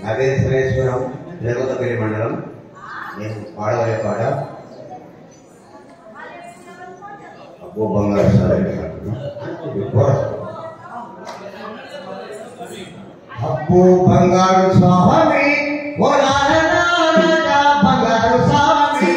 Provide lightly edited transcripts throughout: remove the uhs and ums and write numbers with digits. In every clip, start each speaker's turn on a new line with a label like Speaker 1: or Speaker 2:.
Speaker 1: నా పేరు సురేశ్వరం, రేగుతపల్లి మండలం. నేను పాడవలే పాట అబ్బో బంగారు స్వామి, అబ్బో బంగారు స్వామి, ఓ రాజా బంగారు స్వామి,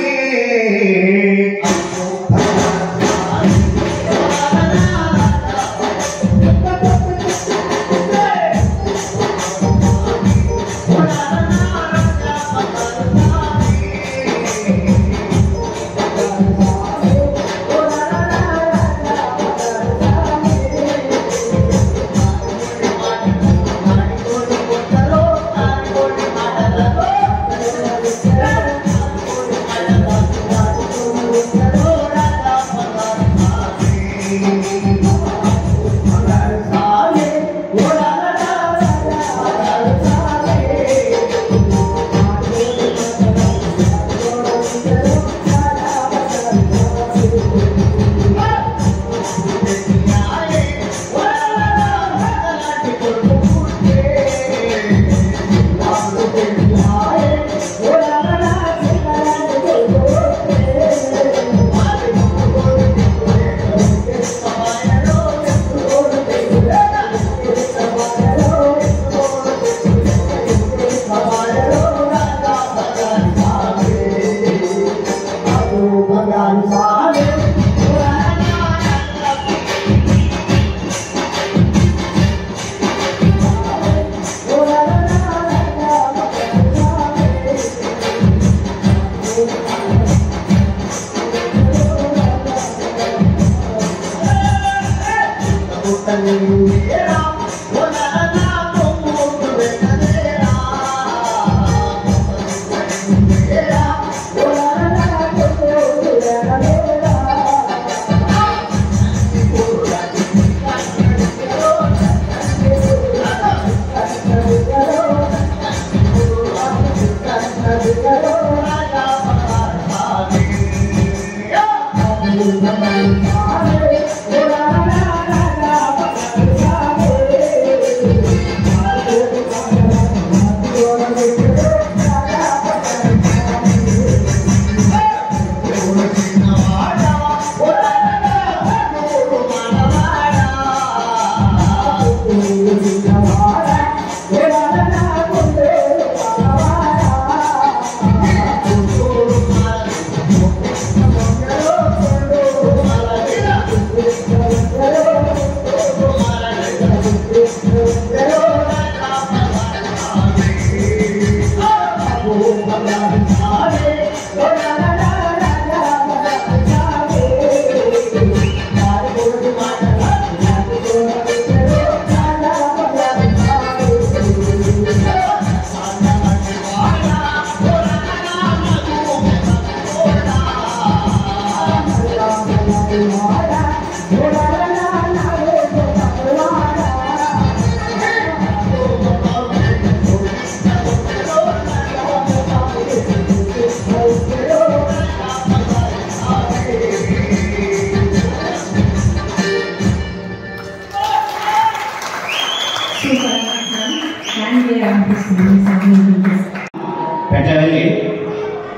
Speaker 2: పెద్దవెల్లి.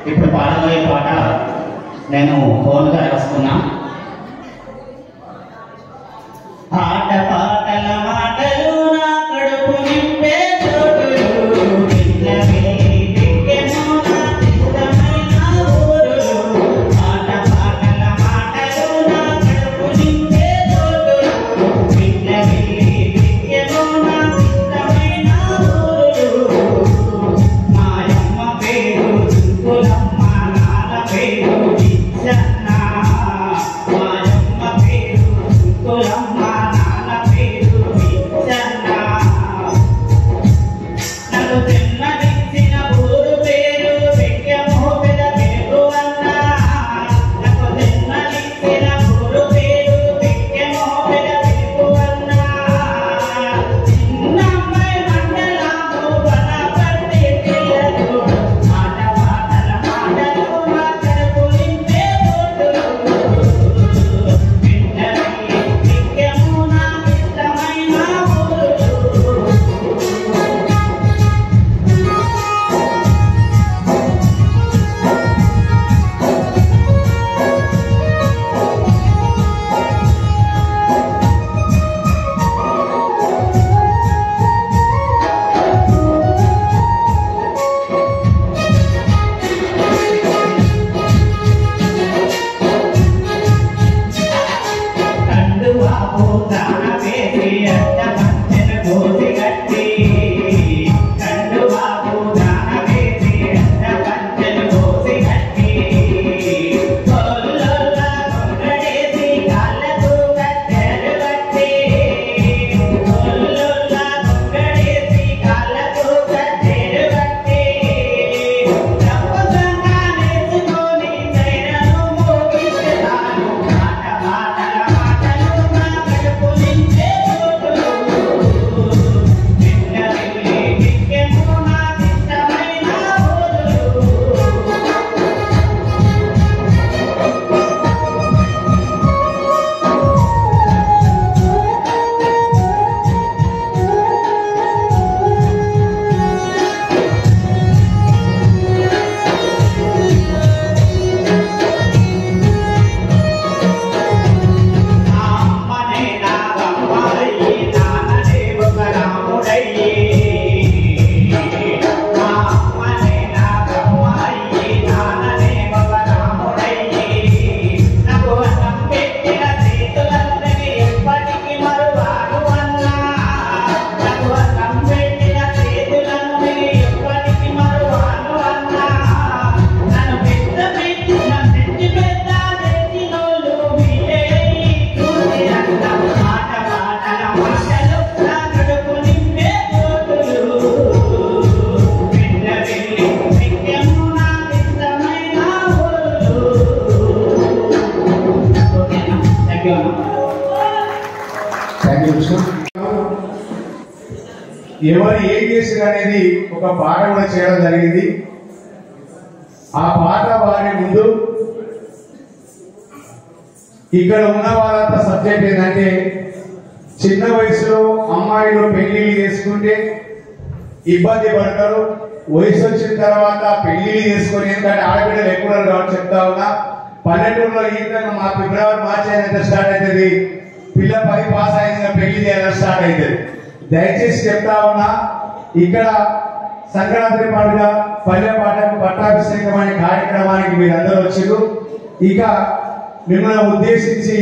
Speaker 2: ఇప్పుడు పాడబోయే పాట నేను ఫోన్గా రాసుకున్నా. ఆట పాటల మాటలు నా కడుపు నింపే చోటులు, ఆట పాటల మాటలు నా కడుపు నింపే చోటులు, మాయమ్మ పేరు చుంకులమ్మ, నాన్న పేరు గిచ్చన్న.
Speaker 3: ఎవరు ఏం చేశారు అనేది ఒక పాట కూడా చేయడం జరిగింది. ఆ పాట వారి ముందు ఇక్కడ ఉన్న వాళ్ళంతా సబ్జెక్ట్ ఏంటంటే, చిన్న వయసులో అమ్మాయిలు పెళ్లిళ్ళు చేసుకుంటే ఇబ్బంది పడతారు, వయసు వచ్చిన తర్వాత పెళ్లిళ్ళు చేసుకొని, ఎందుకంటే ఆడపిల్లలు ఎక్కువ కాబట్టి చెప్తా ఉన్నా, పల్లెటూరులో ఈ విధంగా మా ఫిబ్రవరి మార్చి అయినా స్టార్ట్ అవుతుంది, పిల్ల 10 పాస్ అయిన పెళ్లి చేయాలని స్టార్ట్ అవుతుంది. దయచేసి చెప్తా ఉన్నా, ఇక్కడ సంక్రాంతి పండుగ పల్లె పాటకు పట్టాభిషేకం అనే కార్యక్రమానికి మీరందరూ వచ్చారు. ఇక మిమ్మల్ని ఉద్దేశించి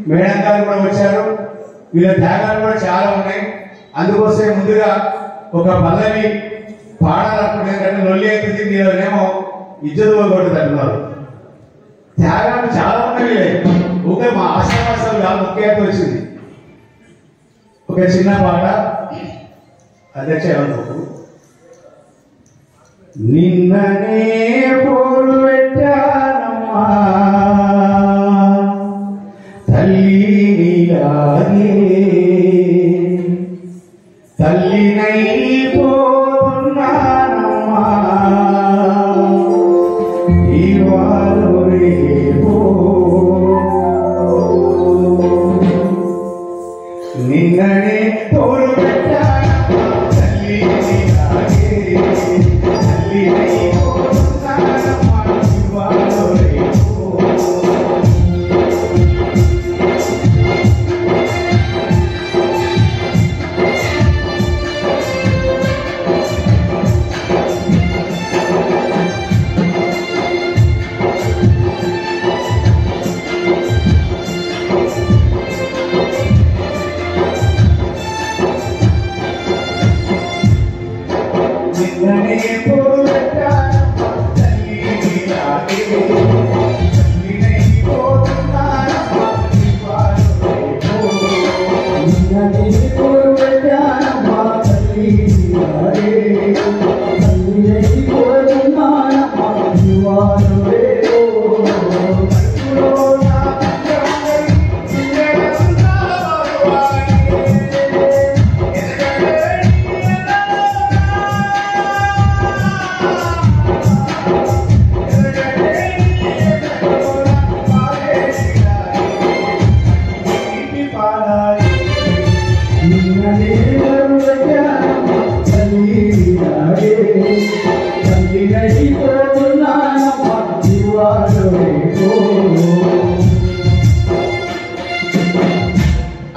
Speaker 3: మేడం గారు కూడా వచ్చారు. వీళ్ళ త్యాగాలు కూడా చాలా ఉన్నాయి. అందుకోసమే ముందుగా ఒక పల్లవి పాడాలనుకుంటే, ఎందుకంటే లొల్లి అవుతుంది, మీరేమో ఇజ్జత్ కొట్టుతున్నారు. త్యాగాలు చాలా ఉన్నాయి. ఓకే, మా ఆశావాసాలు చాలా ముఖ్యంగా వచ్చింది. ఒక చిన్న పాట అధ్యక్ష నిన్ననే పోరు పెట్టానమ్మా తల్లి నీలాగే, తల్లినై పోతున్నానమ్మా ఇవాళ రేపో, నిన్ననే పోరు పెట్టానమ్మా తల్లి నీలాగే, తల్లినై పోతున్నానమ్మా ఇవాళ రేపో.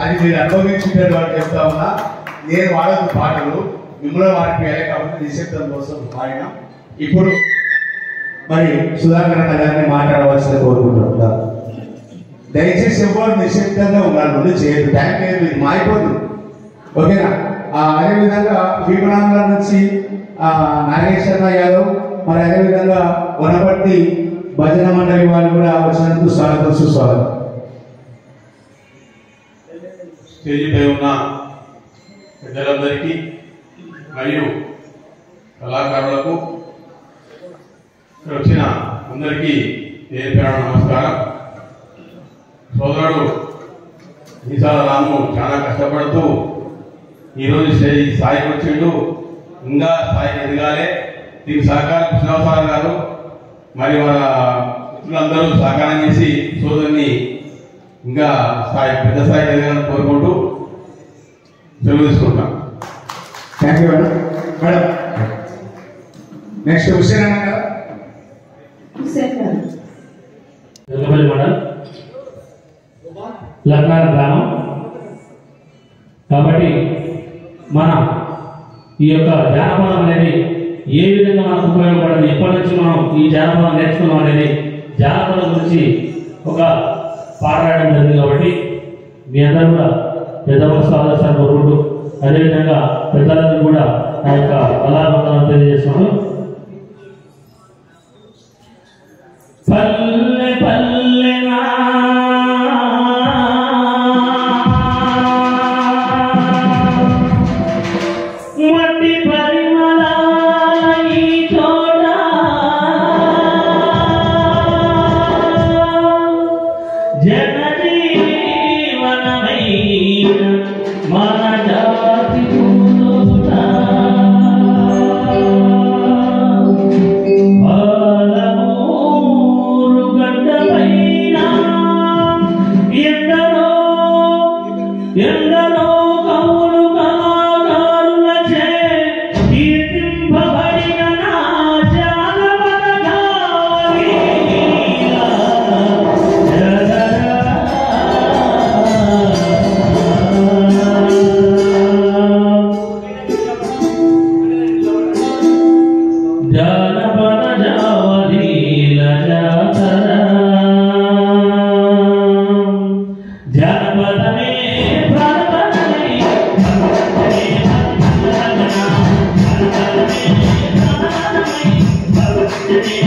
Speaker 3: అది మీరు అనుభవించుంటారు వాళ్ళు చెప్తా ఉన్నా. నేను వాడదు పాటలు, మిమ్మల్ని వాడికి వెళ్ళే కాబట్టి నిశ్శబ్దం కోసం వాడినా. ఇప్పుడు మరి సుధాకర్ అన్న గారిని మాట్లాడవలసిన కోరుకుంటున్నా. దయచేసి ఎవరు నిశ్శబ్దంగా ఉన్నారు, ముందు చేయదు, టైం లేదు, మీరు మారిపోదు. ఓకేనా? అదేవిధంగా భీమనాంధ్ర నుంచి నాగేశ్వర యాదవ్, మరి అదేవిధంగా వనపర్తి భజన మండలి వాళ్ళు కూడా వచ్చినందుకు స్వాగతం, సుస్వాగతం.
Speaker 4: స్టేజీపై ఉన్న పెద్దలందరికీ మరియు కళాకారులకు వచ్చిన అందరికీ పేరు నమస్కారం. సోదరుడు ఈసాల రాము చాలా కష్టపడుతూ ఈరోజు స్థాయికి వచ్చిండు, ఇంకా స్థాయికి ఎదగాలి. దీనికి సహకారం కృష్ణావసార గారు మరి వాళ్ళ మిత్రులందరూ సహకారం చేసి సోదరుని ఇంకా పెద్ద స్థాయి ఎదగాలని కోరుకుంటూ సెలవు తీసుకుంటాం.
Speaker 3: Thank you madam. Madam next Hussain అన్న కదా.
Speaker 5: వెంగపల్లి మండలం లక్నాల గ్రామం. కాబట్టి మన ఈ యొక్క జానపదం అనేది ఏ విధంగా మనకు ఉపయోగపడదు, ఎప్పటి నుంచి మనం ఈ జానపదం నేర్చుకున్నాం అనేది జానపదం గురించి ఒక పాట రాయడం జరిగింది. కాబట్టి మీ అందరూ కూడా పెద్ద వస్తు ఆదర్శాన్ని కోరుకుంటూ అదేవిధంగా పెద్దలందరూ కూడా ఆ యొక్క కళాబంధాలను తెలియజేస్తున్నాను. పల్లె పల్లెనా మట్టి పరిమళాల ఈ తోట, జనజీవనమైన మన జాతి పూతోట. జానపద జావలీల జాతర జానపదమే ప్రాణపదమే భగవంతుడే భగవంతుడనా జానపదమే ప్రాణపదమే భగవంతుడే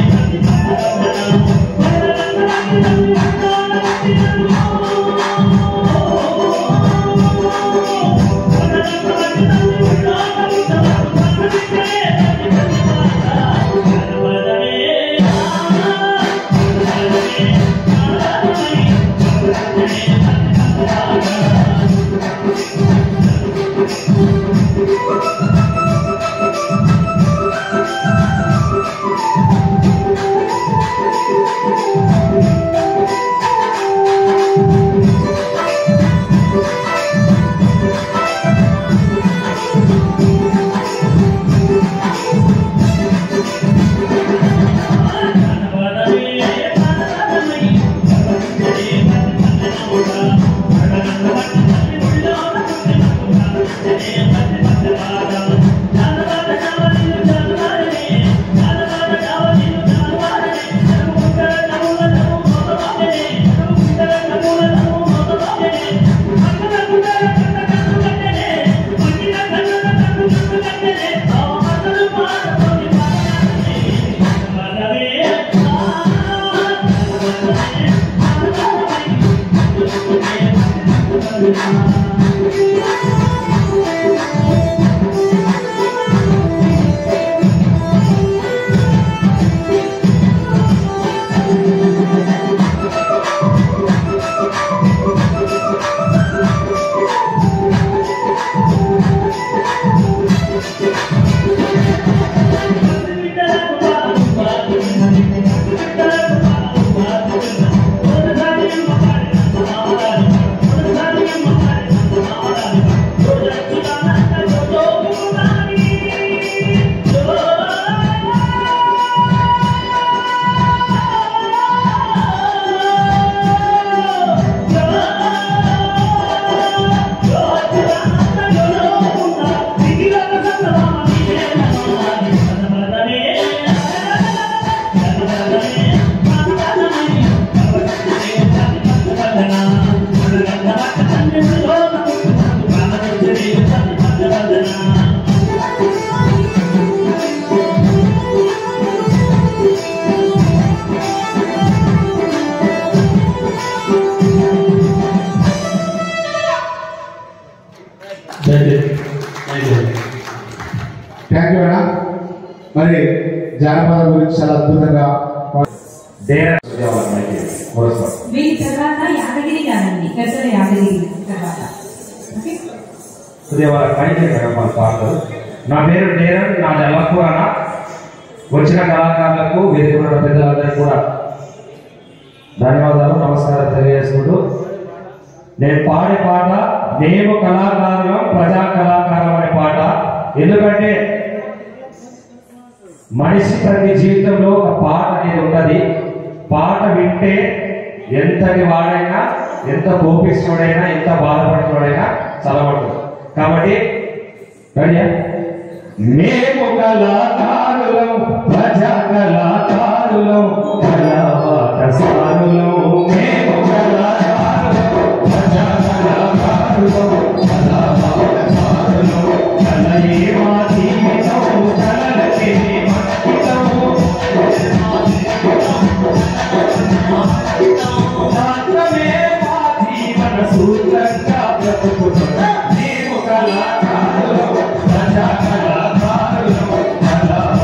Speaker 3: థ్యాంక్ యూ అన్న. మరి జానపదం గురించి చాలా అద్భుతంగా
Speaker 6: వీరి తర్వాత యాదగిరి గారండి, కసర యాదగిరి తర్వాత.
Speaker 7: నా పేరు డేరన్, నా జల్లపూరణ. వచ్చిన కళాకారులకు వేదిక ఉన్న పెద్దలందరికీ కూడా ధన్యవాదాలు, నమస్కారం తెలియజేసుకుంటూ, నేను పాడే పాట మేము కళాకారులం ప్రజా కళాకారులం అనే పాట. ఎందుకంటే మనిషి ప్రతి జీవితంలో ఒక పాట అనేది ఉన్నది. పాట వింటే ఎంతటి వాడైనా, ఎంత కోపిస్తుడైనా, ఎంత బాధపడుతుడైనా చదవట్లేదు. కాబట్టి మేము కళాకారులం ప్రజా కళాకారులం కళాకారులం మేము కళాకారులం ప్రజా కళాకారులం కళాకారులం కళయే మా జీవితం కళలకే మట్టితం మాత్రమే మా జీవన సూత్రంగా బ్రతుకుతున్నాం. మేము కళాకారులం ప్రజా కళాకారులం కళాకారులం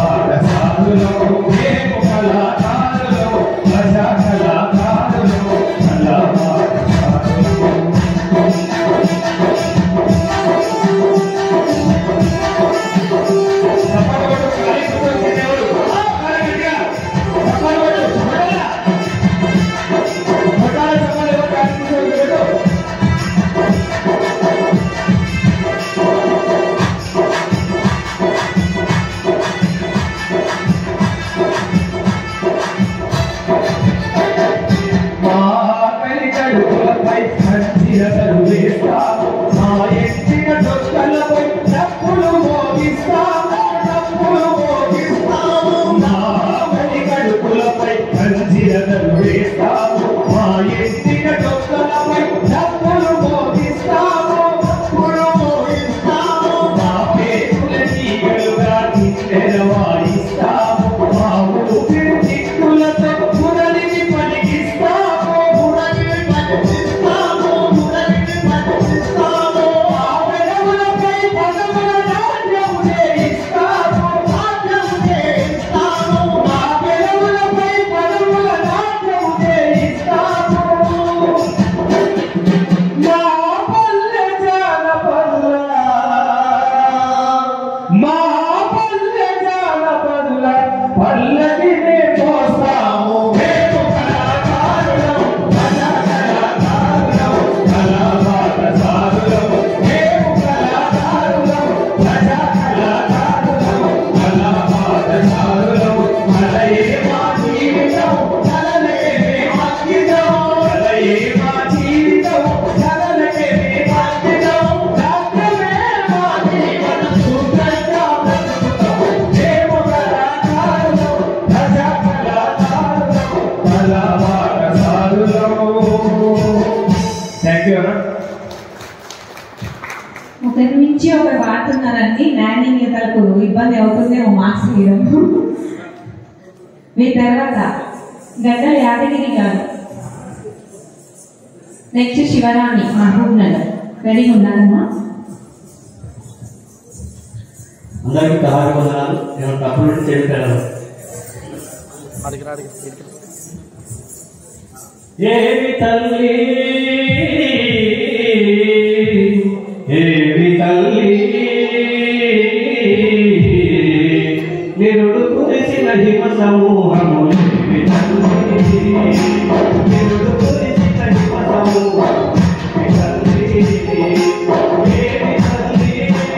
Speaker 3: వాయిస్తాము మా ఊపిరి చిక్కులతో మురళిని పలికిస్తాము మురళిని పలికిస్తాము మురళిని పలికిస్తాము ఆ పెదవులపై పదముల నాట్యం చేయిస్తాము నాట్యం చేయిస్తాము ఆ పెదవులపై పదముల నాట్యం చేయిస్తాము మా పల్లె జానపదుల మా పల్లె జానపదుల పల్లకిని పోస్తాము మేము కళాకారులం కళాకారులం కళాపాట సారులం మేము కళాకారులం ప్రజా కళాకారులం కళాపాట సారులం కళయే మా జీవితం కళలకే మేము అంకితం కళయే మా జీవితం కళలకే మేము అంకితం రాత్రమే మా జీవన సూత్రంగా బ్రతుకుతాం మేము కళాకారులం ప్రజా కళాకారులం కళాపాట సారులం. థ్యాంక్ యూ అన్న.
Speaker 6: ఒకరి నుంచి ఒకరు వాడుతున్నారండి నాణ్యతలకు ఇబ్బంది అవుతుందేమో మార్క్స్ ఇవ్వడం. మీ తర్వాత గడ్డల యాదగిరి గారు, నెక్స్ట్ శివరాణి మహబూబ్ నగర్. రెడీగా ఉన్నారమ్మా?
Speaker 5: అందరికీ తహారి వందనాలు. నేను తప్పు నుండి చేస్తాను. ఏవి తల్లి ఏవి తల్లి నిరుడు కురిసిన హిమ సమూహము ఏవి తల్లి నిరుడు కురిసిన హిమ సమూహము ఏవి తల్లి ఏవి తల్లి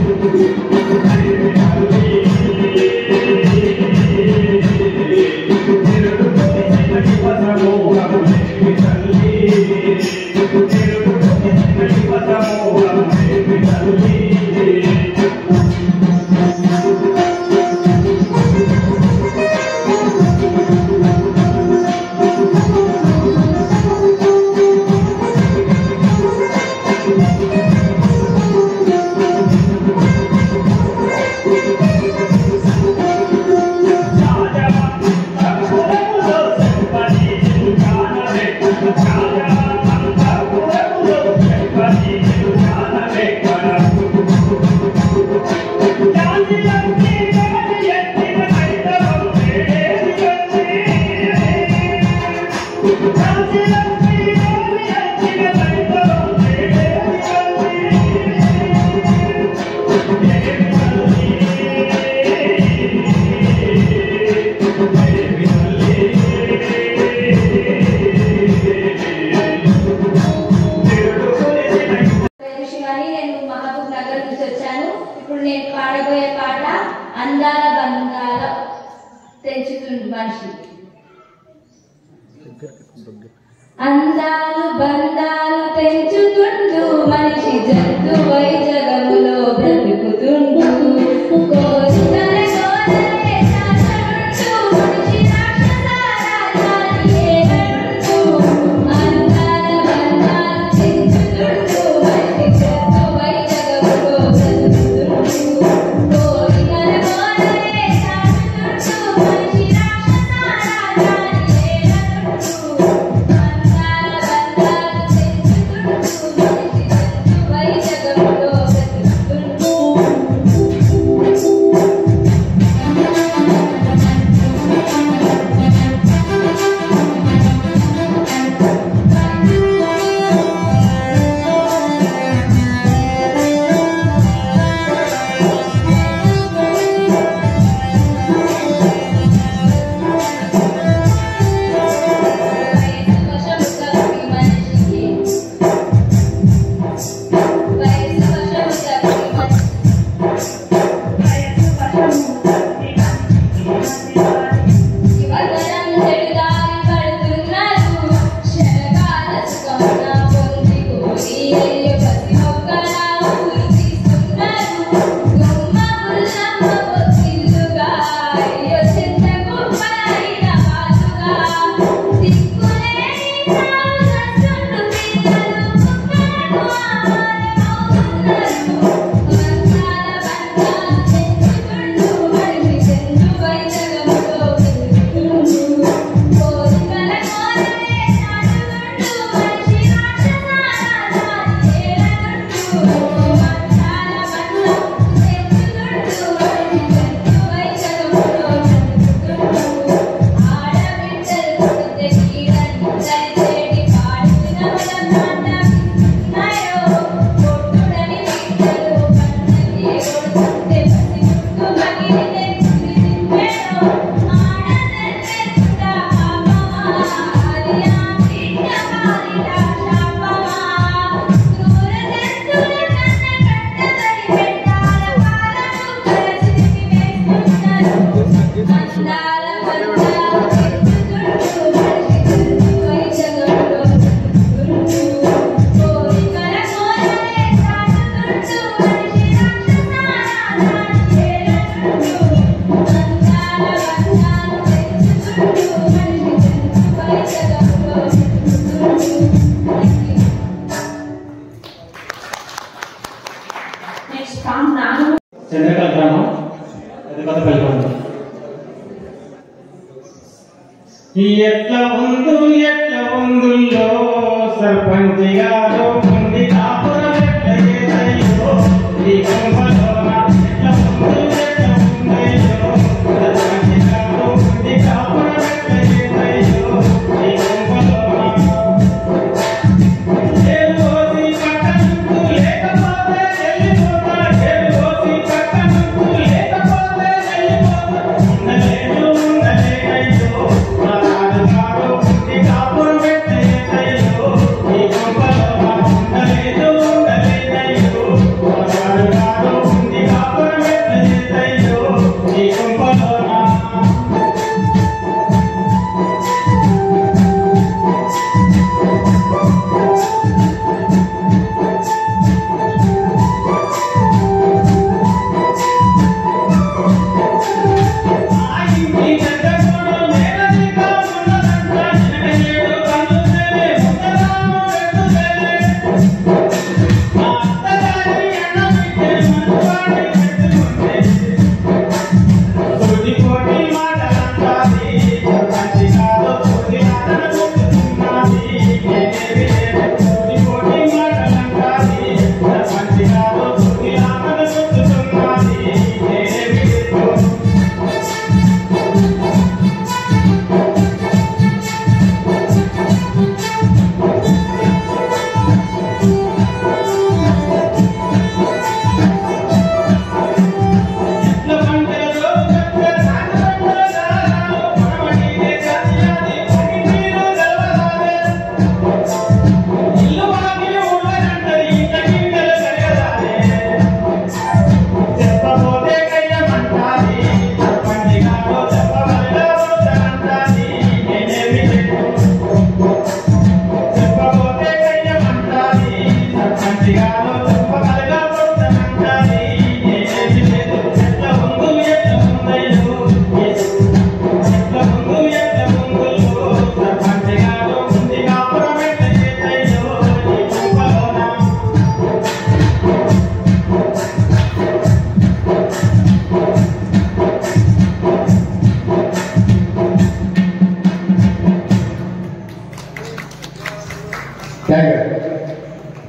Speaker 5: ఏవి తల్లి నిరుడు కురిసిన హిమ సమూహము ఏవి తల్లి నిరుడు కురిసిన హిమ సమూహము ఏవి తల్లి
Speaker 8: అందాలు బంధాలు పెంచుతుండు మనిషి జంతువై జగములో బ్రతుకుతుండు కోరికల కోరలే శాసనుండు మనిషి రాక్షసారాజాని ఏలనుండు అందాల బంధాలు పెంచుతుండు మనిషి జంతువై జగములో బ్రతుకుతుండు కోరికల కోరలే శాసనుండు మనిషి రాక్షసారాజాని ఏలనుండు అందాల బంధాలు పెంచుతుండు మనిషి జంతువై జగములో బ్రతుకుతుండు
Speaker 6: నెక్స్ట్ పామ్ నాను
Speaker 5: చంద్రకళ గ్రామం పెద్దకొత్తపల్లి మండలం.
Speaker 2: ఎట్లా ఉందుల్లో సర్పంచ్ గారు ఉంది కాపురం ఎట్లా చేతయ్యో ఈ గుంపలోన ఎట్లా ఉందయ్యో సర్పంచ్ గారు ఉంది కాపురం ఎట్లా చేతయ్యో ఈ గుంపలోన ఏలుగోసి పట్టణంకు లేకపోతే వెళ్ళిపోతా ఏలుగోసి పట్టణంకు లేకపోతే వెళ్ళిపోతా ఉండలేనయ్యో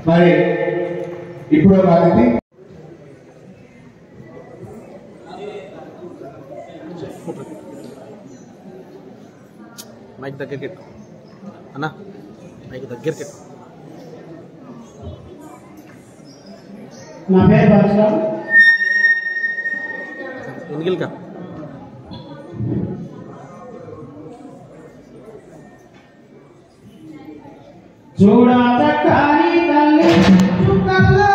Speaker 3: మరి ఇప్పుడు బాధ్యత
Speaker 9: మైక్ దగ్గరికి అన్నా మైక్ దగ్గరికి
Speaker 2: నా పేరు పరశురామ్
Speaker 9: ఎన్నికలుగా
Speaker 2: చూడా చక్కని తల్లి చుక్కల్లో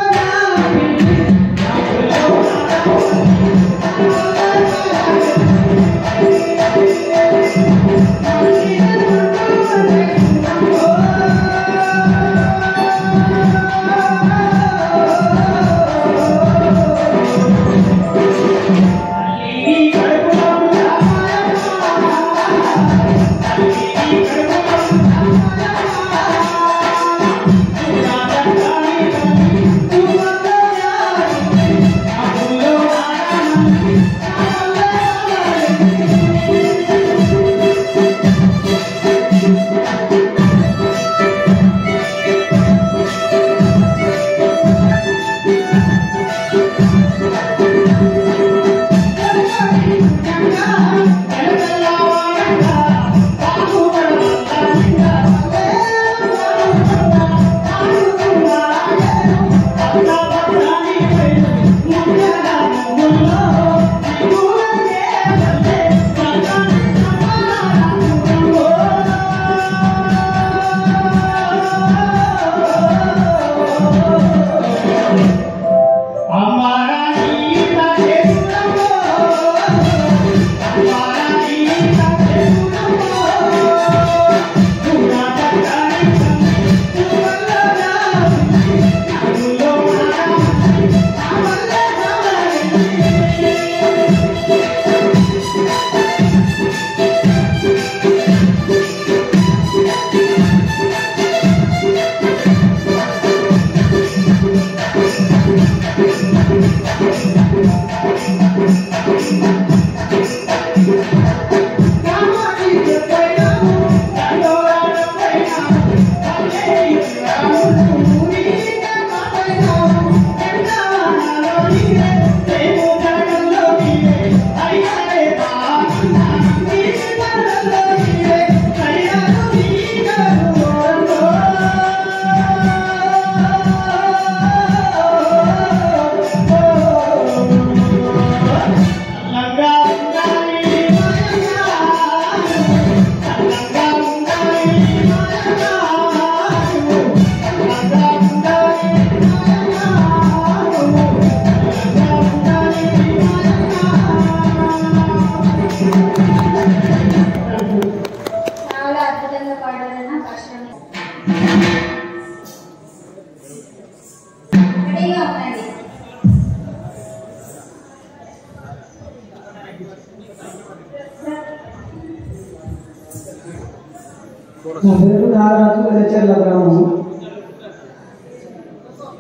Speaker 2: నా పేరు నాగరాజు వెలచెర్ల గ్రామము.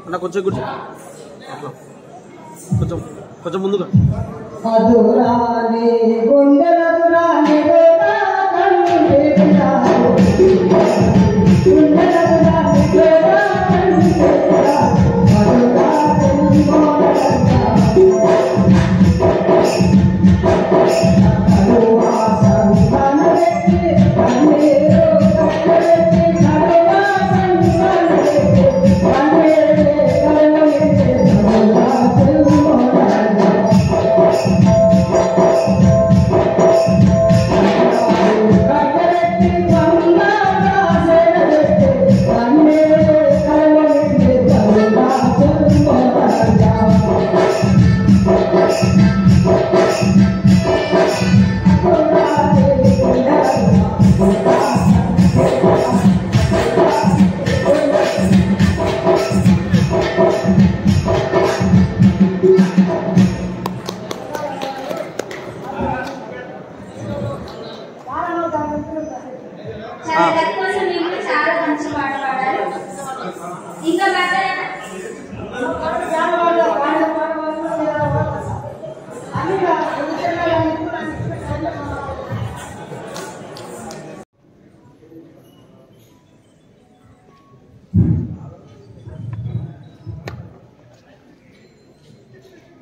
Speaker 9: అన్న కొంచెం కూర్చో, అట్లా కొంచెం కొంచెం ముందుగా.
Speaker 2: అదురాని గుండెలదురాని వేదా కన్ను వేదాలు గుండెలదురాని వేదా కన్ను వేదాలు అదురాని మోడలంతా అదువాసని కనరెట్టి కన్నేరు కనరెట్టి కడువాసని కనరెట్టి కన్నేరు కనరెట్టి అదువాసని మోడలంతా
Speaker 8: కోసం మీరు చాలా మంచి పాట పాడారు. ఇంకా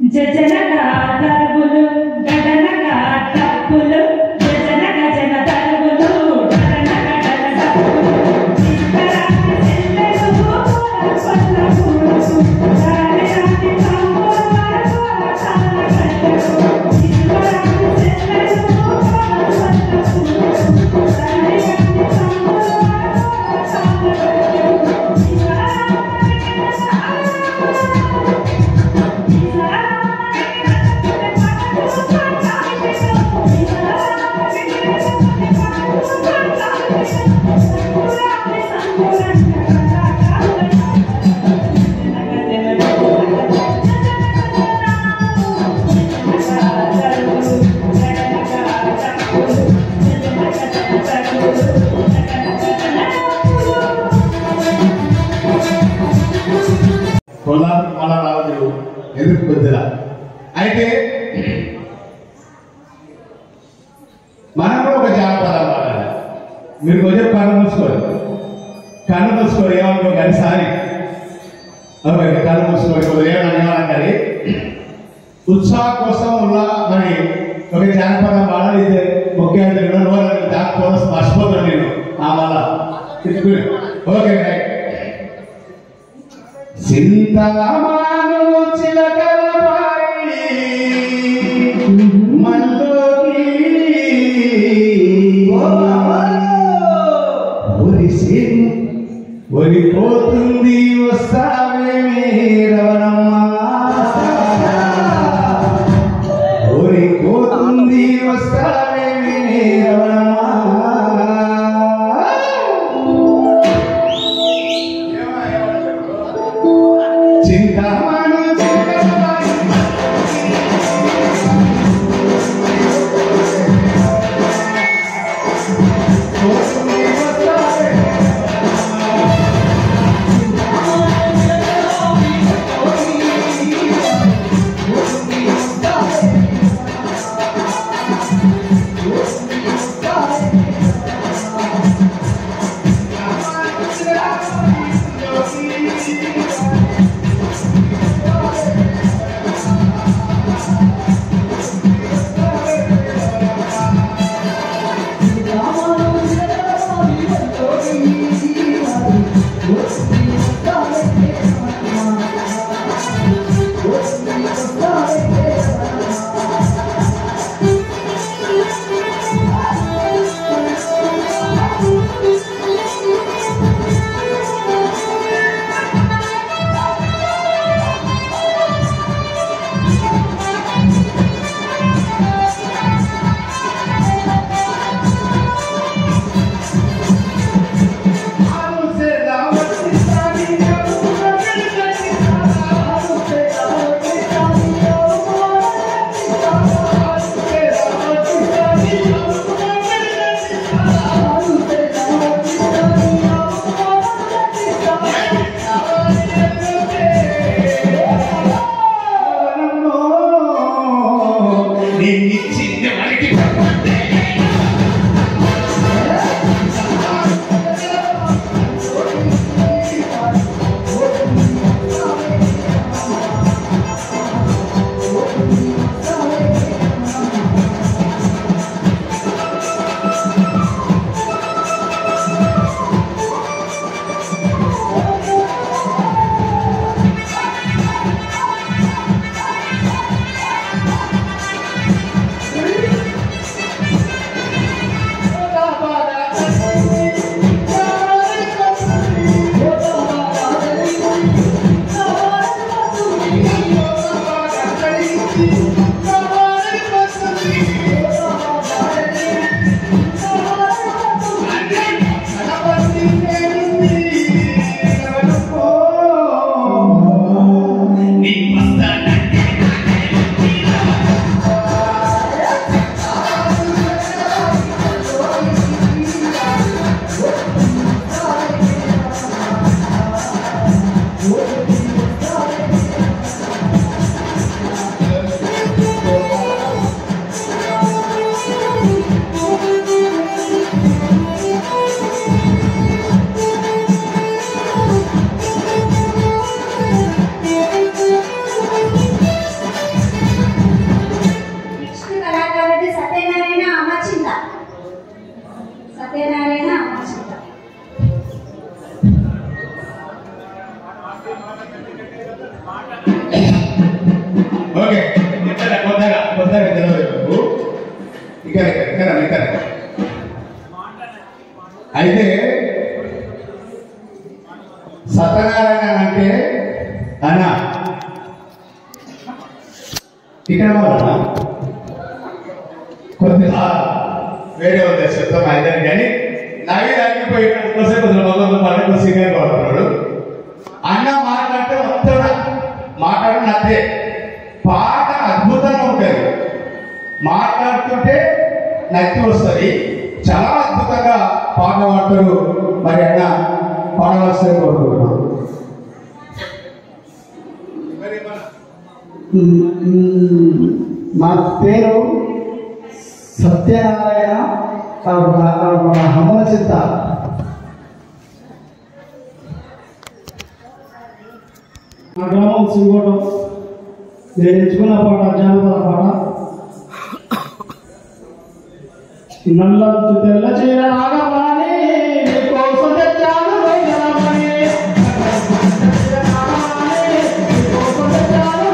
Speaker 6: జజనగా తరుగులు గడనగా తప్పులు జజనగ జన తరుగులు గడనగ గడ తప్పులు చిత్తరాని చెల్లెలు పల్ల పూలు రాని రాని కాంబోల వరకోల కాల కట్టెలు చిత్తరాని చెల్లెలు పల్ల పూలు రాని రాని కాంబోల వరకోల కాల కట్టెలు
Speaker 3: కోలార్ మాలరాజు ఎదురు కొద్దిగా అయితే మనం కూడా ఒక జానపదం వాడాలి. మీరు కొంచెం కన్ను మూసుకోరు ఏమనుకో కానీ సారి కన్ను మూసుకోరు ఏమన్నా కానీ ఉత్సాహం కోసం ఉన్న మరి ఒక జానపదం వాడాలి. ఇది ముఖ్య దానికోసం మర్చిపోతాను నేను ఆ వల్ల ఓకే సింతమాను చిలకలపాయి మల్లోకి ఒరిపోతుంది వస్తావేమే రవణమ్మా ఒరిపోతుంది వస్తావేమే రవణమ్మా చింతమాను చిలకలపాయి నిన్నిచ్చింది మనకి ఓకే కొత్తగా తెలియదు ఇక్కడ అయితే సత్యనారాయణ అంటే అన్న ఇక్కడ వాళ్ళ కొద్దిగా వేరే ఉంది శబ్దం అయితే కానీ నవీన్ అగ్గిపోయిన కోసం కొద్దిగా మొదలు పడే సింగర్ కొడుతున్నాడు అన్న మాట్లాడితే మొత్తం మాట్లాడిన అంతే పాట అద్భుతంగా ఉంటుంది మాట్లాడుతుంటే నచ్చి వస్తుంది చాలా అద్భుతంగా పాట పాడతారు మరి అన్న పాడవలసిన కోరుకుంటున్నాం
Speaker 2: నా పేరు సత్యనారాయణ హమల చింత మా గ్రామం సింగోటం నేను ఎంచుకున్న పాట జానపద పాట నల్లంచు తెల్ల చీర నాగవాణి కోసం తెచ్చాను వైరమణి కోసం తెచ్చాను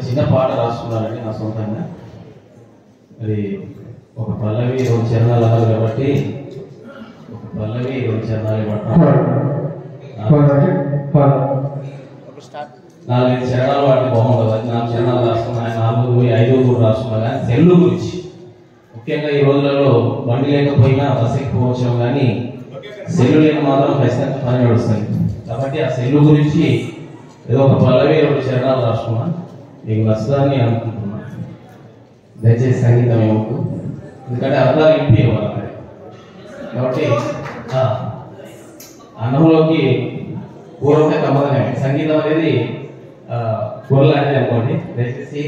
Speaker 5: చిన్న పాట రాసుకున్నారండి నా సొంతంగా. అది ఒక పల్లవి రెండు చరణాలు అన్నారు కాబట్టి ఒక పల్లవి రెండు చరణాలు పట్టాలి. 4-5 చరణాలు వాటికి బాగుండదు. అది 4 చరణాలు రాసుకున్నా, 4-5 రాసుకున్నా. కానీ సెల్లు గురించి ముఖ్యంగా ఈ రోజులలో బండి లేకపోయినా బస్ ఎక్కువ కానీ సెల్లు లేక మాత్రం ఖచ్చితంగా పని నడుస్తుంది. కాబట్టి ఆ సెల్లు గురించి ఏదో ఒక పల్లవి 2 చరణాలు రాసుకున్నా. మీకు నచ్చుదని అనుకుంటున్నా. దయచేసి సంగీతం ఏమవుతూ, ఎందుకంటే అర్థాలు ఇంటి ఇవ్వాలి కాబట్టి అన్నంలోకి కూరంటే కమ్మదనే సంగీతం అనేది కూరలాంటిది అనుకోండి. దయచేసి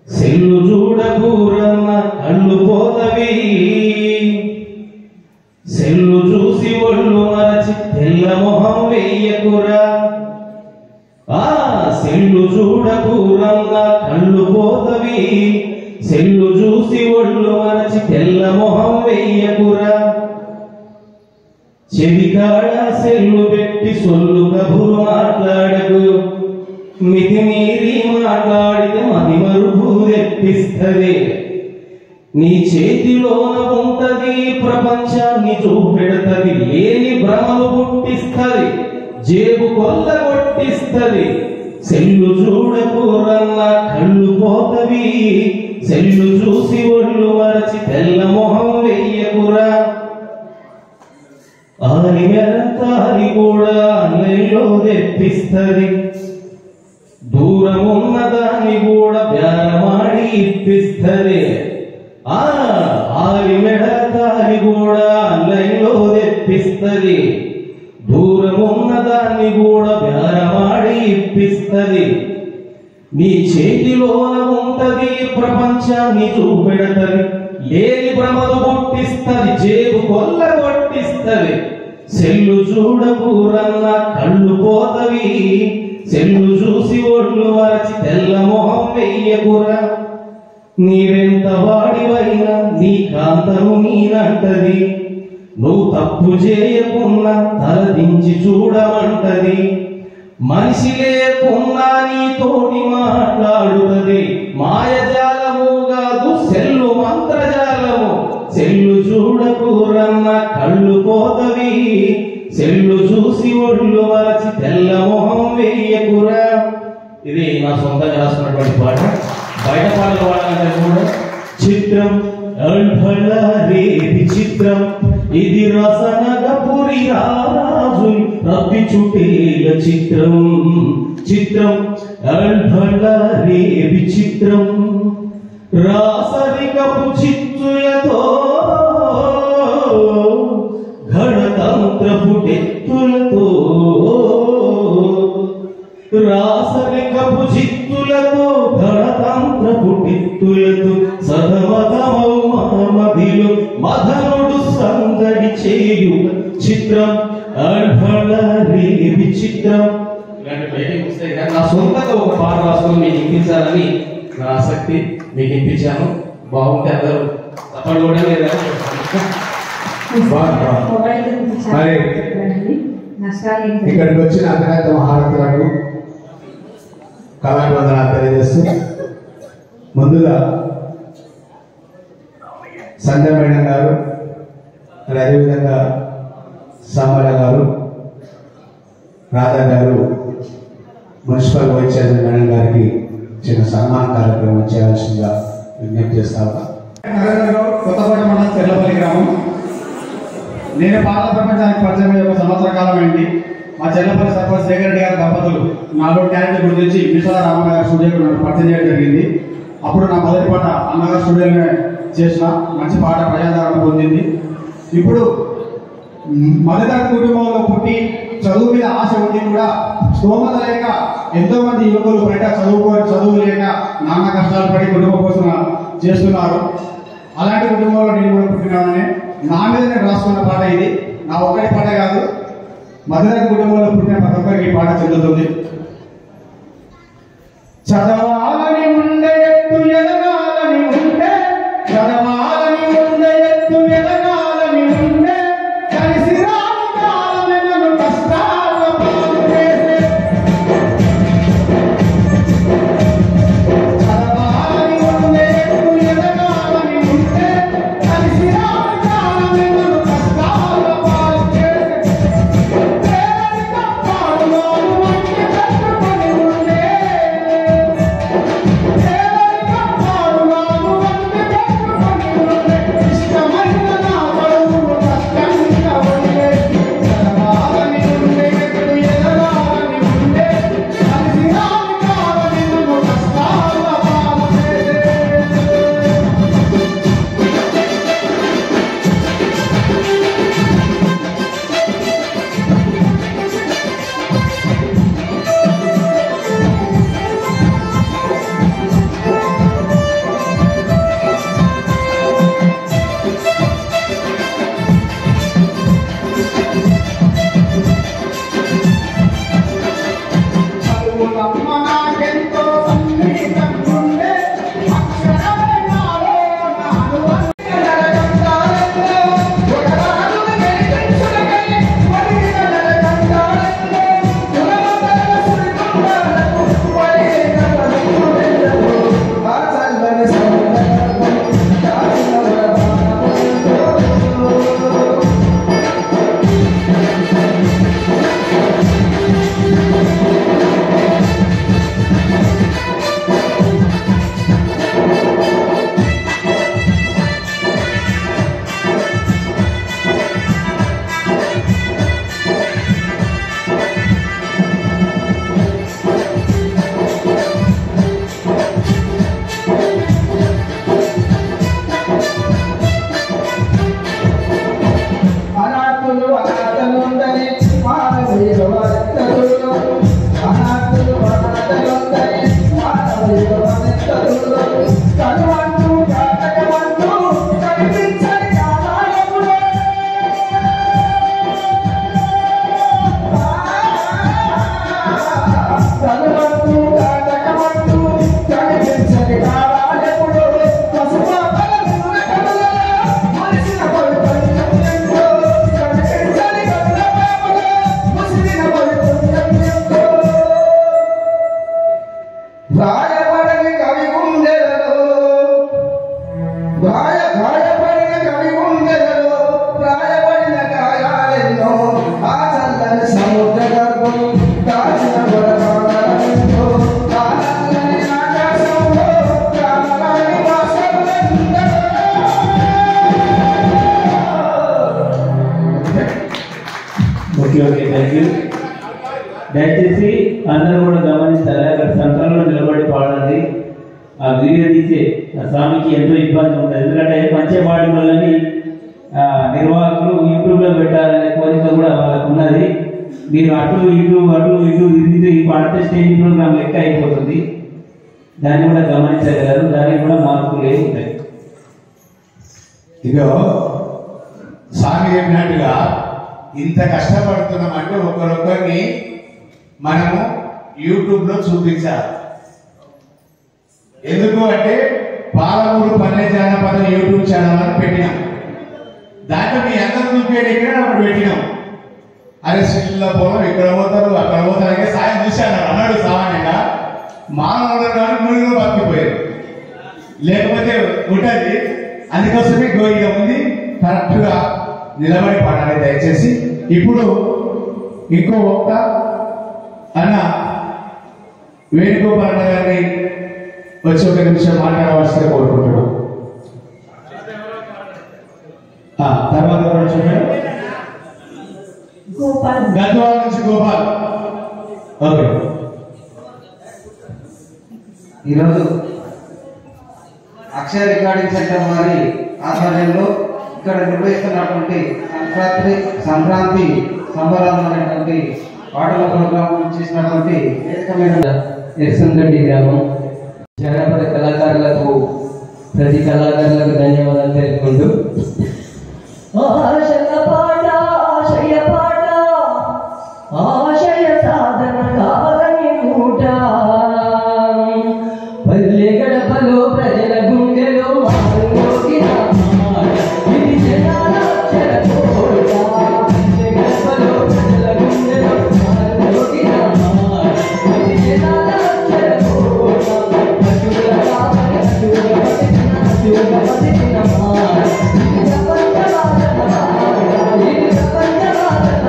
Speaker 5: సెల్లు చూడకూరన్న కళ్ళు పోతవి, సెల్లు చూసి ఒళ్ళు మరచి తెల్ల మొహం వెయ్యకురా. సెల్లు చూడకూరన్న కళ్ళు పోతవి, సెల్లు చూసి ఒళ్ళు మరచి తెల్ల మొహం వెయ్యకురా. చెవికాడ సెల్లు పెట్టి సొల్లు కబురు మాట్లాడకు, మితిమీరి మాట్లాడితే మది మరుపు తెప్పిస్తది. నీ చేతిలోన ఉంటది ప్రపంచాన్ని చూపెడతది, లేని భ్రమలు పుట్టిస్తది, జేబు కొల్లగొట్టిస్తది. సెల్లు చూడకూరన్న కళ్ళు పోతవి, సెల్లు చూసి ఒళ్ళు మరచి తెల్ల మొహం వెయ్యకురా. ఆరి మెరతారి కూడా ఆన్లైన్లో తెప్పిస్తది, దూరం ఉన్నదాన్ని కూడా బేరమాడి ఇప్పిస్తది. ఆరి మెడతారి కూడా ఆన్లైన్లో తెప్పిస్తది, దూరం ఉన్నదాన్ని కూడా బేరమాడి ఇప్పిస్తది. నీ చేతిలోన ఉంటది ప్రపంచాన్ని చూపెడతది, లేని భ్రమలు పుట్టిస్తది, జేబు కొల్లగొట్టిస్తది. సెల్లు చూడకూరన్న కళ్ళు పోతవి, సెల్లు చూసి ఒళ్ళు మరచి తెల్ల మొహం వెయ్యకురా. నీవెంత వాడివైనా నీ కాంతను నీనంటది, నువ్వు తప్పు చేయకున్నా తల దించి చూడమంటది. మనిషి లేకున్నా నీతోటి మాట్లాడుతుంది, మాయజాలము కాదు సెల్లు మంత్రజాలము.
Speaker 2: సెల్లు చూడకూరమ్మ కళ్ళు పోతవి, సెల్లు చూసి ఒళ్ళు మరచి తెల్ల మొహం వేయకురా. ఇది నా సొంతంగా రాసుకున్నటువంటి పాట. బయట పాటలు పాడాలంటే కూడా చిత్రం అల్భళారే విచిత్రం, ఇది రసనగపురి రాజు రబ్బి చుటేల చిత్రం. చిత్రం అల్భళారే విచిత్రం, రాసరికపు చిత్తులతో గణతంత్రపు టెత్తులతో, రాసరికపు చిత్తులతో గణతంత్రపు టెత్తులతో సదమతమౌ మహమదిలో మధనుడు సందడి చేయు చిత్రం అల్భళారే విచిత్రం. ఇలాంటి బయటికి వస్తాయి కానీ నా సొంతంగా ఒక పాట రాసుకొని మీకు వినిపించాలని నా ఆసక్తి. మీకు వినిపించాను. బాగుంటే అందరూ తప్పని కూడా లేదా
Speaker 3: మరి ఇక్కడికి వచ్చిన అధినేత మహారథులకు కళావందనాలు తెలియజేస్తూ ముందుగా సంధ్య మేడం గారు, అదేవిధంగా సామల గారు, రాధా గారు, మున్సిపల్ వైస్ చైర్మన్ మేడం గారికి చిన్న సన్మాన కార్యక్రమం చేయాల్సిందిగా విజ్ఞప్తి చేస్తాను.
Speaker 10: కొత్తపేట మండలం చెర్లపల్లి గ్రామం. నేను పాటల ప్రపంచానికి పరిచయం ఒక సంవత్సర కాలం అయింది. మా చెర్లపల్లి సర్పంచ్ శేఖర్ రెడ్డి గారి దంపతులు నాలో టాలెంట్ గురించి విశ్వనాథ రామన్న గారి స్టూడియోకి నన్ను పరిచయం చేయడం జరిగింది. అప్పుడు నా మొదటి పాట అన్నగారి స్టూడియోనే చేసిన మంచి పాట ప్రజాదరణ పొందింది. ఇప్పుడు మధ్యతరగతి కుటుంబంలో పుట్టి చదువు మీద ఆశ ఉండి కూడా స్తోమత లేక ఎంతో మంది యువకులు బయట చదువు లేక నాన్న కష్టాలు పడి కుటుంబం కోసం చేస్తున్నారు. అలాంటి కుటుంబంలో నేను కూడా పుట్టినానని నా మీద నేను రాసుకున్న పాట ఇది. నా ఒక్కటి పాట కాదు, మధ్యతరగతి కుటుంబంలో పుట్టిన ప్రతి ఒక్కరికి ఈ పాట చెందుతుంది. చదవాలని ఉండే ఎత్తు ఎదగాలని ఉండే, చదవాలని ఉండే ఎత్తు ఎదగాలని ఉండే, కలిసి రాని కాలమే నన్ను కష్టాల పాలు చేసే. చదవాలని ఉండే ఎత్తు ఎదగాలని ఉండే, కలిసి రాని కాలమే నన్ను కష్టాల పాలు చేసే. ప్రేమని కప్పాడు వాడు వంటి కట్టుకొని ఉండే,
Speaker 11: ఓకే థ్యాంక్ యూ. దయచేసి అందరూ కూడా గమనించాలి, అక్కడ సెంటర్లో నిలబడి పాడాలి. ఆ వీడియో తీసే ఆ స్వామికి ఎంతో ఇబ్బంది ఉంటుంది, ఎందుకంటే మంచిగా పాడిన వాళ్ళని నిర్వాహకులు యూట్యూబ్లో పెట్టాలనే కోరిక కూడా వాళ్ళకు ఉన్నది. మీరు అటు ఇటు తిరిగితే ఈ పాడితే స్టేజ్ ప్రోగ్రామ్ లెక్క అయిపోతుంది. దాన్ని కూడా గమనించగలరు, దానికి కూడా మార్పులు ఏమి ఉంటాయి.
Speaker 3: ఇదో స్వామి చెప్పినట్టుగా ఇంత కష్టపడుతున్నామంటే ఒకరొకరిని మనము యూట్యూబ్లో చూపించాలి. ఎందుకు అంటే పాలమూరు పల్లె జానపద యూట్యూబ్ ఛానల్ అని పెట్టినాం. దాంట్లో మీ అందరూ చూపేది అప్పుడు పెట్టినాం. అరే స్టిల్ పోవడం ఇక్కడ పోతారు అక్కడ పోతారు సాయం చూశాను అన్నాడు. సామాన్యంగా మానవుడు కానీ మునిగిలో బతికిపోయారు, లేకపోతే ఉంటుంది. అందుకోసమే గోయిగా ఉంది, కరెక్ట్గా నిలబడి పాడాలి దయచేసి. ఇప్పుడు ఇంకో ఒక్క అన్న వేణుగోపాల్ అన్న గారిని వచ్చి ఒక నిమిషం మాట్లాడవలసిందిగా కోరుకుంటున్నాం. తర్వాత గద్వాల నుంచి గోపాల్. ఓకే.
Speaker 12: ఈరోజు అక్షయ రికార్డింగ్ సెంటర్ వారి ఆధ్వర్యంలో ఇక్కడ నిర్వహిస్తున్నటువంటి సంక్రాంతి సంబరాలు అనేటువంటి పాటల ప్రోగ్రాం చేసినటువంటి
Speaker 13: ఎర్సంగడ్డి గ్రామం జానపద కళాకారులకు ప్రతి కళాకారులకు ధన్యవాదాలు తెలుపుకుంటూ ఆశయ సాధన కాలని మూట పల్లె గడపలో ప్రజల గుండెలో మారుమోగిన ఇది జనాల అక్షర కోట. పల్లె గడపలో ప్రజల గుండెలో మారుమోగిన ఇది జనాల అక్షర కోట. అటుల కాపరి అటుల పట్టిన అటుల పట్టిన ఇది ప్రపంచవాదన ఇది ప్రపంచవాదన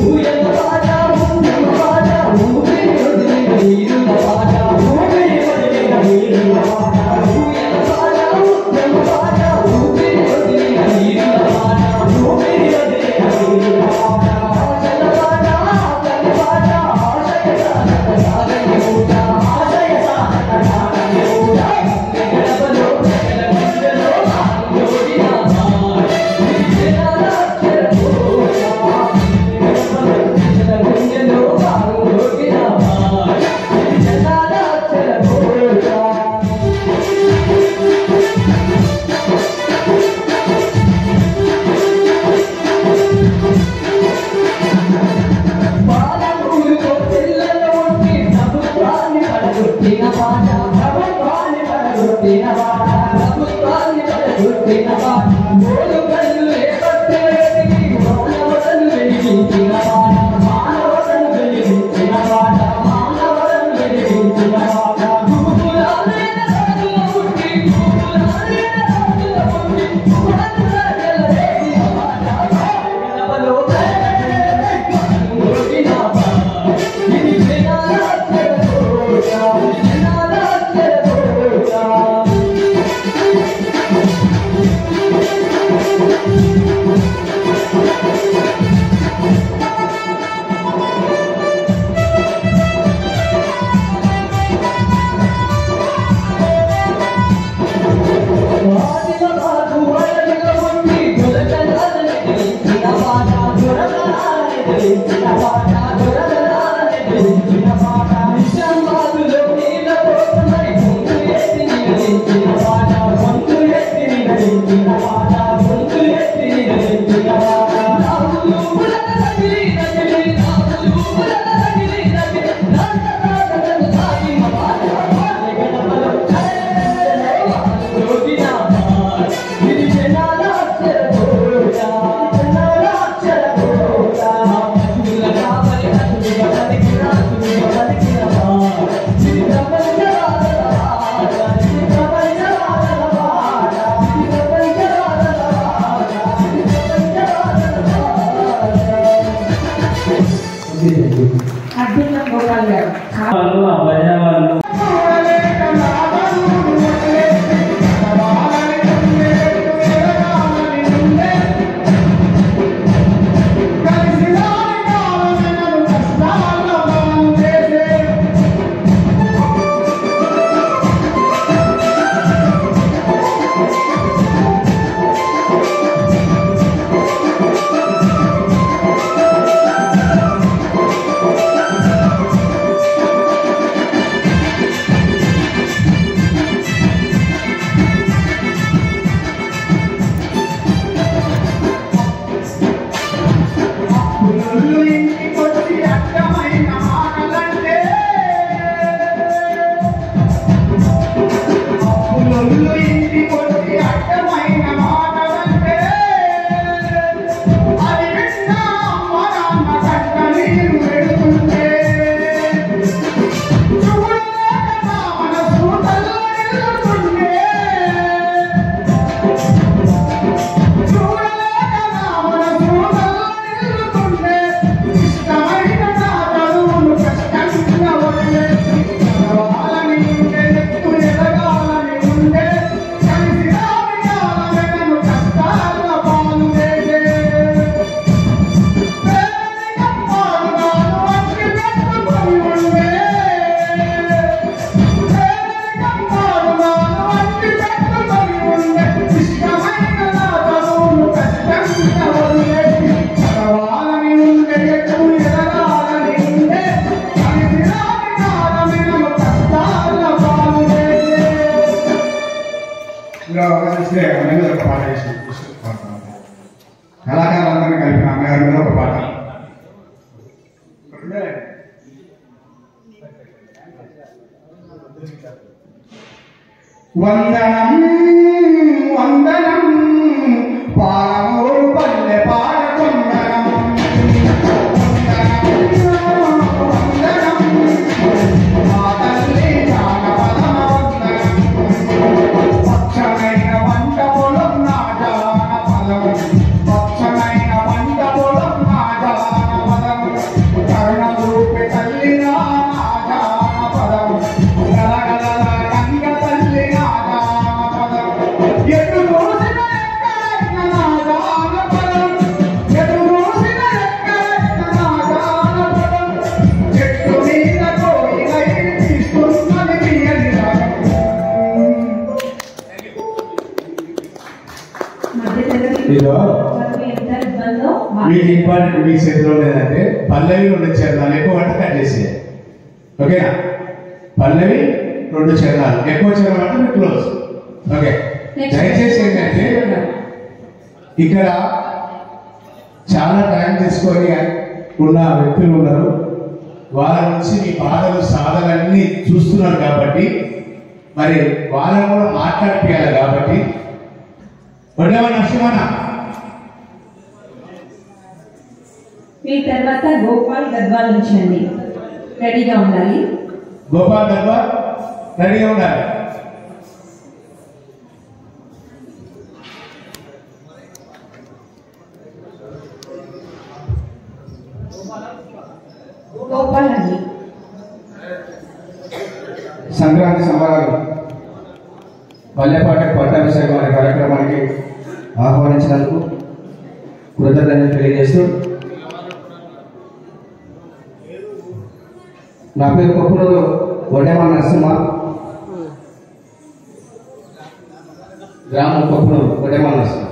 Speaker 13: ఊయల పాట ఊయల పాట ఊపిరి వదిలిన నీరుల పాట ఊపిరి వదిలిన నీరుల పాట ఊయల పాట ఊయల పాట ఊపిరి వదిలిన నీరుల పాట ఊపిరి వదిలిన నీరుల పాట ఆశల పాట ఆశల పాట ఆశయ సాధన సాగని ఊట ఆశయ సాధన సాగని ఊట గడపలో ప్రజల గుండెలో ఆందోళన మాట ఇది జనాల అక్షర కోట. ప్రజల గుండెలో ఆందోళన మాట ఇది జనాల అక్షర కోట. పాలమూరులో పిల్లలు ఉండి ప్రభుత్వాన్ని పడగొట్టిన పాట ప్రభుత్వాన్ని పడగొట్టిన పాట ప్రభుత్వాన్ని పడగొట్టిన పాట మూడు కళ్ళు రేపట్టి వెతికి మానవతను వెలిగించిన పాట మానవతను వెలిగించిన పాట మానవతను వెలిగించిన పాట గురుకులాలైన రాజుల పుట్టి గురుకులాలైన రాజుల పుట్టి గురుకుల జలవేసిన పాట గడపలో మోగిన పాట ఇది జనాల అక్షర కోట జనాల అక్షర కోట. ఆదిల బాగు అడవిలో ఉండి దొరకనాలని తెలిసిన పాట దొరకనాలని తెలిసిన పాట దొరకనాలని తెలిసిన పాట నిజామాబాదులో నీళ్ళ కోసమై గొంతు ఎత్తి నిలదించిన పాట గొంతు ఎత్తి నిలదించిన పాట గొంతు ఎత్తి నిలదించిన పాట రాములు పులక నగిలి నగిలి రాములు పులక నగిలి నగిలి నాటకాలను సాగిన పాట గడపలో రోగిన పాట ఇది జనాల అక్షర కోట జనాల అక్షర కోట. అటుల కాపరి అటుల పలికిన పాట ఇది ప్రపంచవాదన పాట ఇది ప్రపంచవాదన పాట ఇది ప్రపంచవాదన పాట ఇది ప్రపంచవాదన పాట.
Speaker 6: అర్జున గోపాల్ గారు
Speaker 11: వాళ్ళు ఆ భజన వాళ్ళు
Speaker 2: కలిసి
Speaker 3: వందనం వందనం పాలమూరు పల్లె పాడకొందనం వందనం మా తల్లి జానపదమ వందనం పక్షమైన వంట పొలం నా జానపదం పక్షమైన వంట పొలం నా జానపదం కరుణ రూపి తల్లి నా జానపదం గలగల గంగ తల్లి నా జానపదం ఎటు చూసిన ఎక్కడైనా నా జానపదం ఎటు చూసిన ఎక్కడైనా నా జానపదం చెట్టు మీద కోయిలై తీసుకున్నది తీయని రాగం.
Speaker 6: ఇదో ఎంత ఇబ్బందో
Speaker 3: మీకు ఇంపార్టెంట్ మీ చేతిలో లేదంటే పల్లవి 2 చరణాలు ఎక్కువ అంటే కట్ చేసేయాలి. ఓకేనా? పల్లవి 2 చరణాలు ఎక్కువ చరణం అంటే మీరు క్లోజ్. ఓకే, దయచేసి ఏంటంటే ఇక్కడ చాలా టైం తీసుకొని ఉన్న వ్యక్తులు ఉన్నారు. వాళ్ళ నుంచి మీ బాధలు సాధనలన్నీ చూస్తున్నారు కాబట్టి మరి వాళ్ళని కూడా మాట్లాడిపోయాలి కాబట్టి వడ్డేవా నరసింహన్న
Speaker 6: మీ తర్వాత గోపాల్ గద్వాల్ నుంచి అండి రెడీగా ఉండాలి.
Speaker 3: గోపాల్ గద్వాల్ రెడీగా ఉండాలి.
Speaker 6: గోపాల్ అండి.
Speaker 10: సంక్రాంతి సంబరాలు పల్లెపాటి పట్టాభిషేకం అనే కార్యక్రమానికి ఆహ్వానించినందుకు కృతజ్ఞతలు తెలియజేస్తూ నా పేరు కొప్పునూరు వడ్డేమా నరసింహ, గ్రామం కొప్పునూరు వడ్డేమా నరసింహ.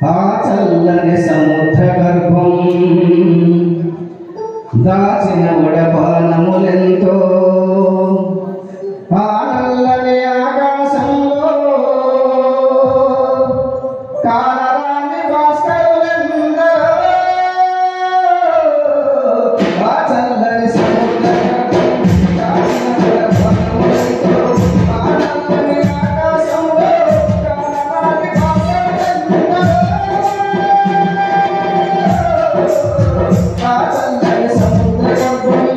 Speaker 10: ఆ చల్లని సముద్ర గర్భం దాచిన వడపానములెంతో ఆ నల్లని ఆకాశంలో కానరాని భాస్కరులెందరో ఆ చల్లని సముద్ర గర్భం దాచిన వడపానములెంతో ఆ నల్లని ఆకాశంలో కానరాని భాస్కరులెందరో ఆ చల్లని సముద్ర గర్భం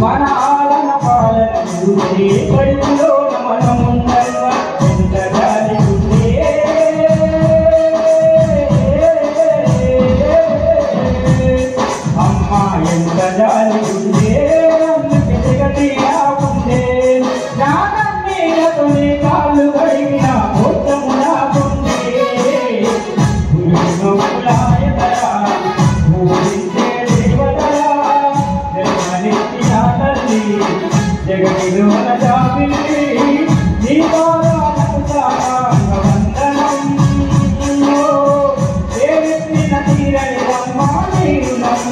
Speaker 10: మన ఆలన పాలన చూసి పైలో మనముండగా ఎంత జాలి ఉండే అమ్మా ఎంత జాలి ఉండే అందుకే జగతిగా ఉండే నాన్నీలతోనే కాళ్ళు కడిగిన మొత్తము నాకుండే గురువులాయతరా పూజించే దేవతరా జన్మనిచ్చిన తల్లి జగతిలో జాబిల్లి నీ పాదాలకు సాంగ వందనం దేవిన తీరని రమ్మా నీరులం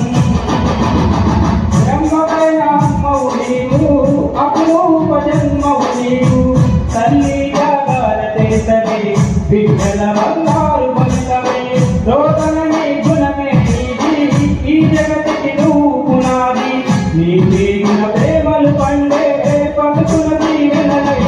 Speaker 10: బ్రహ్మపైన అమ్మవు నీవు అపూప జన్మవు నీవు తల్లి జాగాల చేతవి బిడ్డల బంగారు బంధవే రోదనని గుణమే నీది ఈ జగతికి నువ్వు పునాది నీ ప్రేమలు పండే పలుకుల దీవెనలై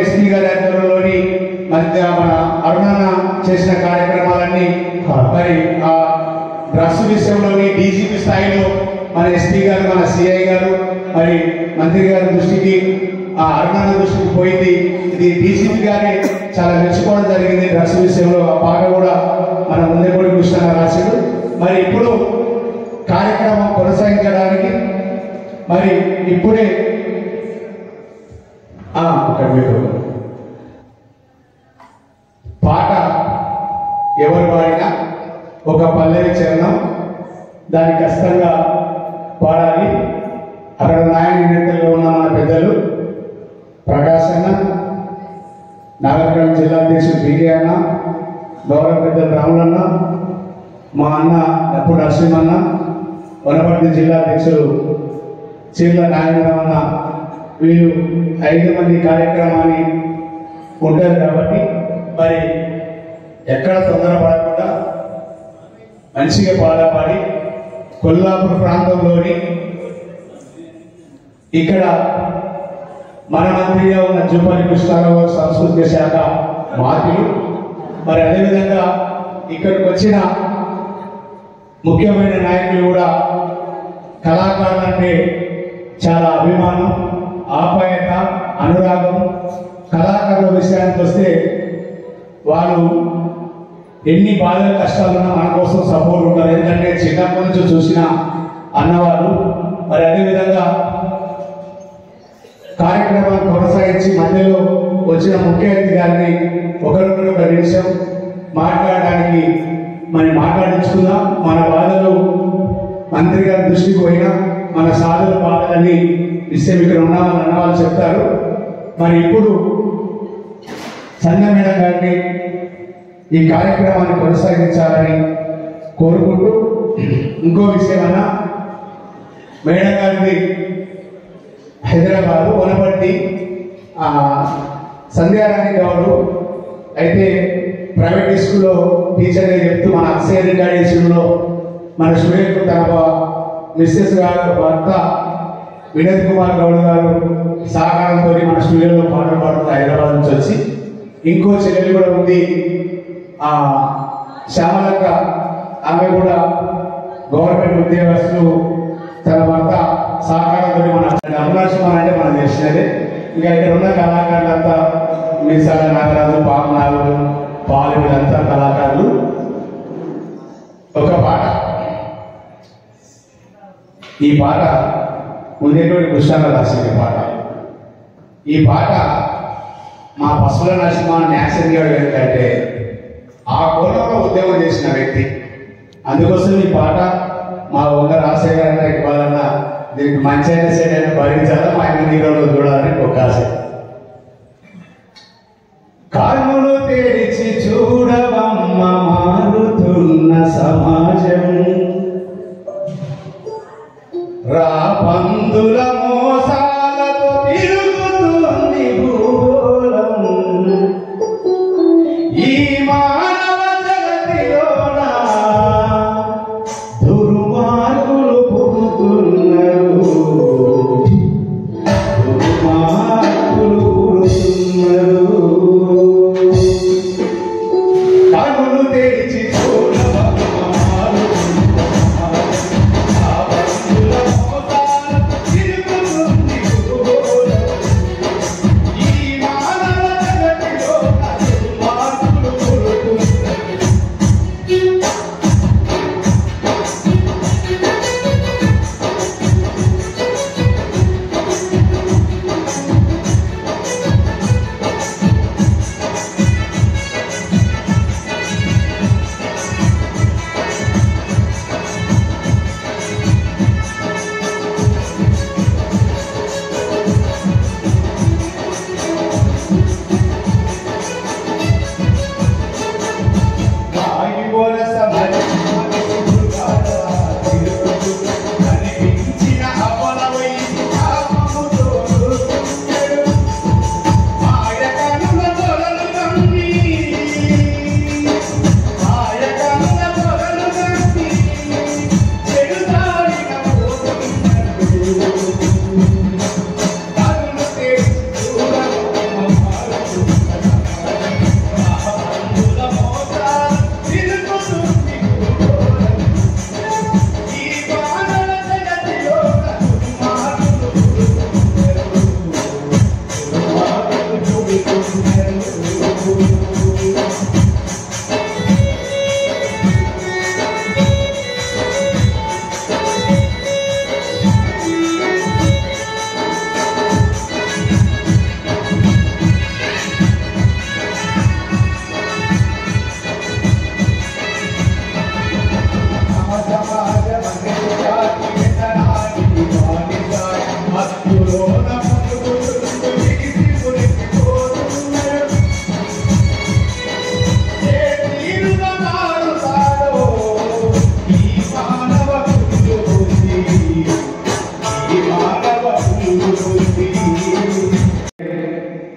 Speaker 3: ఎస్పీ గారి ఆధ్వర్యంలోని మధ్య మన అరుణాన చేసిన కార్యక్రమాలన్నీ మరి ఆ డ్రగ్స్ విషయంలోని డీజీపీ స్థాయిలో మన ఎస్పీ గారు మన సిఐ గారు మరి మంత్రి గారి దృష్టికి ఆ అరుణాన దృష్టికి పోయింది. ఇది డీజీపీ గారి చాలా మెచ్చుకోవడం జరిగింది. డ్రగ్స్ విషయంలో ఆ పాట కూడా మన ముందే కూడా కృష్ణ రాశాడు. మరి ఇప్పుడు కార్యక్రమం కొనసాగించడానికి మరి ఇప్పుడే పాట ఎవరు పాడినా ఒక పల్లవి చరణం దాన్ని ఖచ్చితంగా పాడాలి. అక్కడ నాయన నేతల్లో ఉన్న మన పెద్దలు ప్రకాశ్ అన్న, నాగర్కర్నూలు జిల్లా అధ్యక్షుడు పీకే అన్న, గౌరవ పెద్దలు రాములన్న, మా అన్న ఎప్పుడు నరసింహన్న, వనపర్తి జిల్లా అధ్యక్షుడు చీర్ల నాగేంద్రరావు అన్న, వీళ్ళు 5 మంది కార్యక్రమాన్ని ఉంటారు కాబట్టి మరి ఎక్కడ తొందరపడకుండా మంచిగా పాడి కొల్లాపూర్ ప్రాంతంలోని ఇక్కడ మన మంత్రిగా ఉన్న జూపల్లి కృష్ణారావు సాంస్కృతిక శాఖ మాతులు, మరి అదేవిధంగా ఇక్కడికి వచ్చిన ముఖ్యమైన నాయకులు కూడా కళాకారులంటే చాలా అభిమానం, ఆప్యాయత, అనురాగం. కళాకారుల విషయానికి వస్తే వాళ్ళు ఎన్ని బాధలు కష్టాలున్నా మన కోసం సపోర్ట్ ఉంటారు. ఎందుకంటే చిన్నప్పటి నుంచి చూసిన అన్నవాళ్ళు. మరి అదేవిధంగా కార్యక్రమాన్ని కొనసాగించి మధ్యలో వచ్చిన ముఖ్య అతిథి గారిని ఒకరికొకరు 1 నిమిషం మాట్లాడడానికి మరి మాట్లాడించుకుందాం. మన బాధలు మంత్రి గారి దృష్టికి పోయినా మన సాధుల బాధలని విషయం ఇక్కడ ఉన్నామని అన్నవాళ్ళు చెప్తారు. మరి ఇప్పుడు సంధ్య మేడం గారిని ఈ కార్యక్రమాన్ని కొనసాగించాలని కోరుకుంటూ, ఇంకో విషయం అన్న, మేడం గారిది హైదరాబాద్ వనపర్తి సంధ్యారాణి గౌరు అయితే ప్రైవేట్ స్కూల్లో టీచర్గా చెప్తూ మన అక్షయ రికార్డేషన్లో మన స్టూడెంట్ తన మిస్సెస్ గారు భర్త వినోద్ కుమార్ గౌడ్ గారు సహకారంతో మన స్టూడియోలో పాటలు పాడుతూ హైదరాబాద్ నుంచి వచ్చి, ఇంకో చెల్లెలు కూడా ఉంది శ్యామలక్క, ఆమె కూడా గవర్నమెంట్ ఉద్యోగస్తులు, తన భర్త సహకారంతో మన అరుణాచలం అంటే మనం తెలిసినదే. ఇంకా ఇక్కడ ఉన్న కళాకారులంతా మీసాల నాగరాజు, పాపనాగులు, పాలు, వీళ్ళంతా కళాకారులు. ఒక పాట, ఈ పాట ఉండేటువంటి కృష్ణారావు రాసిన పాట. ఈ పాట మా పశువుల నరసింహ న్యాసం గారు ఏంటంటే ఆ కోణంలో ఉద్యమం చేసిన వ్యక్తి. అందుకోసం ఈ పాట మా వంగ రాజశేఖర గారి ఇవ్వాలన్న దీనికి మంచి అయిన సైడ్ అయినా భరించాలా, మా ఆయన నీళ్ళలో చూడాలని ఒక ఆశ. కన్నులు తెరిచి చూడవమ్మ మారుతున్న సమాజం, రాపందుల మోసాలతో తిరుగుతుంది భూగోళం, ఈ మానవ జగతిలోన దుర్మార్గులు పుడుతున్నారు, దుర్మార్గులు పుడుతున్నారు. కన్నులు తెరిచి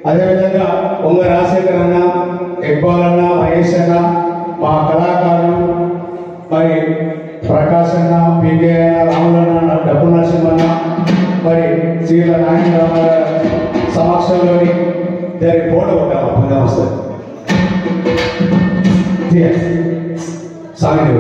Speaker 3: అదేవిధంగా ఉంగ రాజశేఖర్ అన్న, ఇక్బాల్ అన్న, మహేష్ అన్న, మా కళాకారులు మరి ప్రకాశ్ అన్న, పీకే అన్న, రాములన్న, డబ్బు నరసింహన్న, మరి శ్రీల నాయనరామ సమక్షంలోని దాని ఫోటో ఉంటాము. పుణ్యం వస్తుంది సాగి